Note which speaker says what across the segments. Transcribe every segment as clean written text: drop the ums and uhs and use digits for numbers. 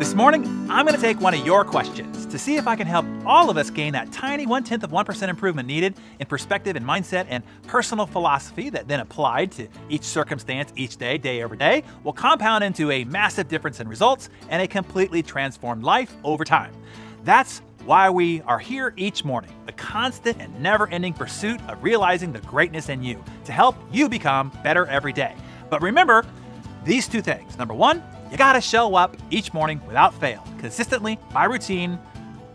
Speaker 1: This morning, I'm going to take one of your questions to see if I can help all of us gain that tiny 0.1% improvement needed in perspective and mindset and personal philosophy that then applied to each circumstance each day, day over day, will compound into a massive difference in results and a completely transformed life over time. That's why we are here each morning, the constant and never-ending pursuit of realizing the greatness in you to help you become better every day. But remember these two things. Number one, you gotta show up each morning without fail, consistently, by routine,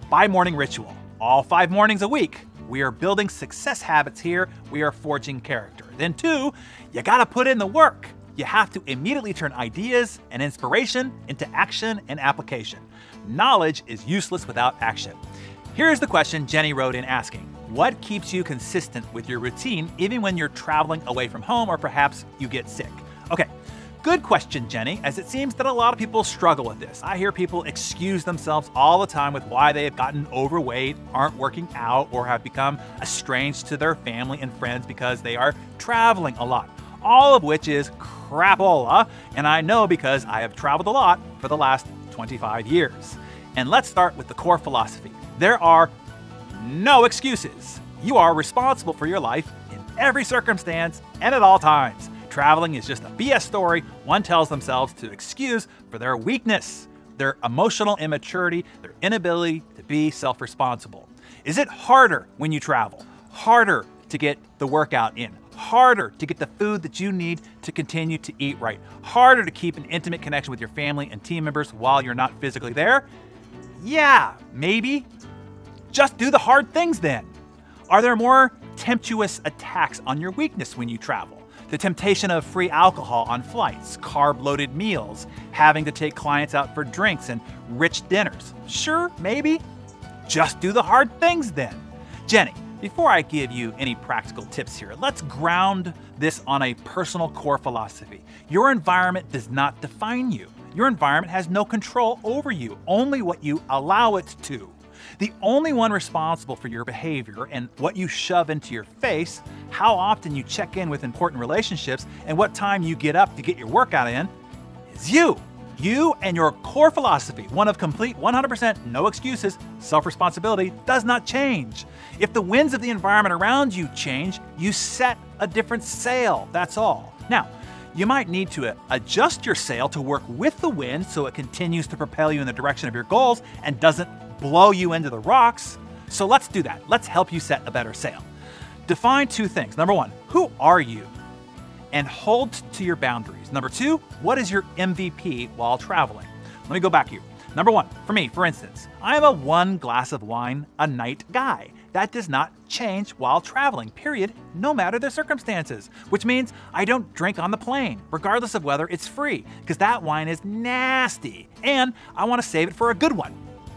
Speaker 1: by morning ritual. All 5 mornings a week, we are building success habits here. We are forging character. Then 2, you gotta put in the work. You have to immediately turn ideas and inspiration into action and application. Knowledge is useless without action. Here's the question Jenny wrote in asking: what keeps you consistent with your routine even when you're traveling away from home or perhaps you get sick? Okay. Good question, Jenny, as it seems that a lot of people struggle with this. I hear people excuse themselves all the time with why they have gotten overweight, aren't working out, or have become estranged to their family and friends because they are traveling a lot. All of which is crapola, and I know because I have traveled a lot for the last 25 years. And let's start with the core philosophy. There are no excuses. You are responsible for your life in every circumstance and at all times. Traveling is just a BS story one tells themselves to excuse for their weakness, their emotional immaturity, their inability to be self-responsible. Is it harder when you travel? Harder to get the workout in? Harder to get the food that you need to continue to eat right? Harder to keep an intimate connection with your family and team members while you're not physically there? Yeah, maybe. Just do the hard things then. Are there more tempestuous attacks on your weakness when you travel? The temptation of free alcohol on flights, carb-loaded meals, having to take clients out for drinks and rich dinners. Sure, maybe. Just do the hard things then. Jenny, before I give you any practical tips here, let's ground this on a personal core philosophy. Your environment does not define you. Your environment has no control over you, only what you allow it to. The only one responsible for your behavior and what you shove into your face, how often you check in with important relationships, and what time you get up to get your workout in, is you. You and your core philosophy, one of complete 100% no excuses, self-responsibility, does not change. If the winds of the environment around you change, you set a different sail, that's all. Now, you might need to adjust your sail to work with the wind so it continues to propel you in the direction of your goals and doesn't blow you into the rocks. So let's do that. Let's help you set a better sail. Define 2 things. Number 1, who are you? And hold to your boundaries. Number 2, what is your MVP while traveling? Let me go back here. Number 1, for me, for instance, I am a 1 glass of wine a night guy. That does not change while traveling, period, no matter the circumstances, which means I don't drink on the plane, regardless of whether it's free, because that wine is nasty, and I want to save it for a good one,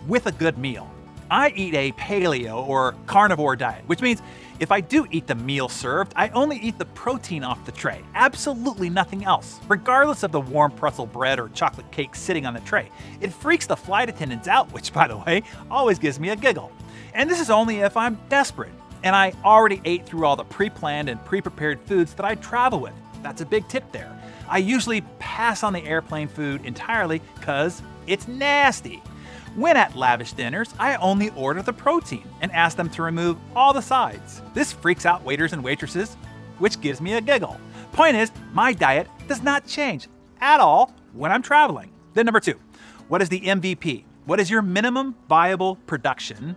Speaker 1: with a good meal. I eat a paleo or carnivore diet, which means if I do eat the meal served, I only eat the protein off the tray, absolutely nothing else, regardless of the warm pretzel bread or chocolate cake sitting on the tray. It freaks the flight attendants out, which, by the way, always gives me a giggle. And this is only if I'm desperate, and I already ate through all the pre-planned and pre-prepared foods that I travel with. That's a big tip there. I usually pass on the airplane food entirely because it's nasty. When at lavish dinners, I only order the protein and ask them to remove all the sides. This freaks out waiters and waitresses, which gives me a giggle. Point is, my diet does not change at all when I'm traveling. Then number 2, what is the MVP? What is your minimum viable production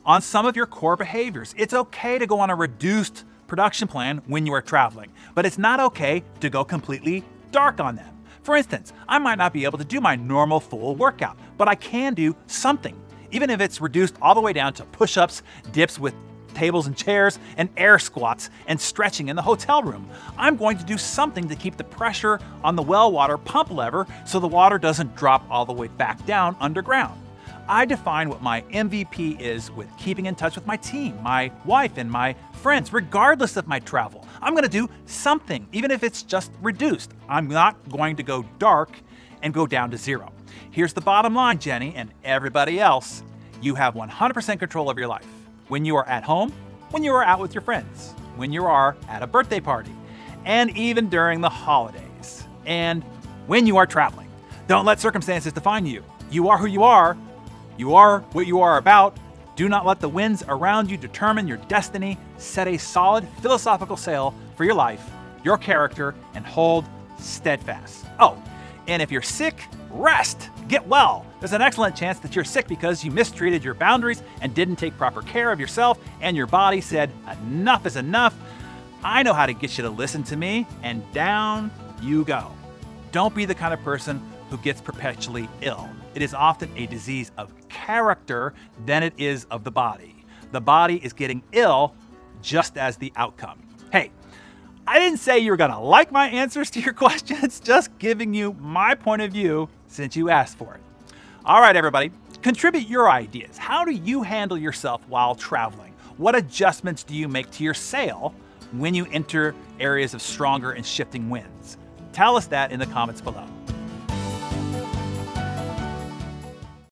Speaker 1: on some of your core behaviors? It's okay to go on a reduced production plan when you are traveling, but it's not okay to go completely dark on them. For instance, I might not be able to do my normal full workout, but I can do something, even if it's reduced all the way down to push-ups, dips with tables and chairs, and air squats, and stretching in the hotel room. I'm going to do something to keep the pressure on the well water pump lever so the water doesn't drop all the way back down underground. I define what my MVP is with keeping in touch with my team, my wife, and my friends, regardless of my travel. I'm going to do something, even if it's just reduced. I'm not going to go dark and go down to 0. Here's the bottom line, Jenny, and everybody else. You have 100% control of your life. When you are at home, when you are out with your friends, when you are at a birthday party, and even during the holidays, and when you are traveling. Don't let circumstances define you. You are who you are. You are what you are about. Do not let the winds around you determine your destiny. Set a solid philosophical sail for your life, your character, and hold steadfast. Oh, and if you're sick, rest. Get well. There's an excellent chance that you're sick because you mistreated your boundaries and didn't take proper care of yourself, and your body said, enough is enough. I know how to get you to listen to me, and down you go. Don't be the kind of person who gets perpetually ill. It is often a disease of character than it is of the body. The body is getting ill just as the outcome. Hey, I didn't say you were gonna like my answers to your questions, just giving you my point of view since you asked for it. All right, everybody, contribute your ideas. How do you handle yourself while traveling? What adjustments do you make to your sail when you enter areas of stronger and shifting winds? Tell us that in the comments below.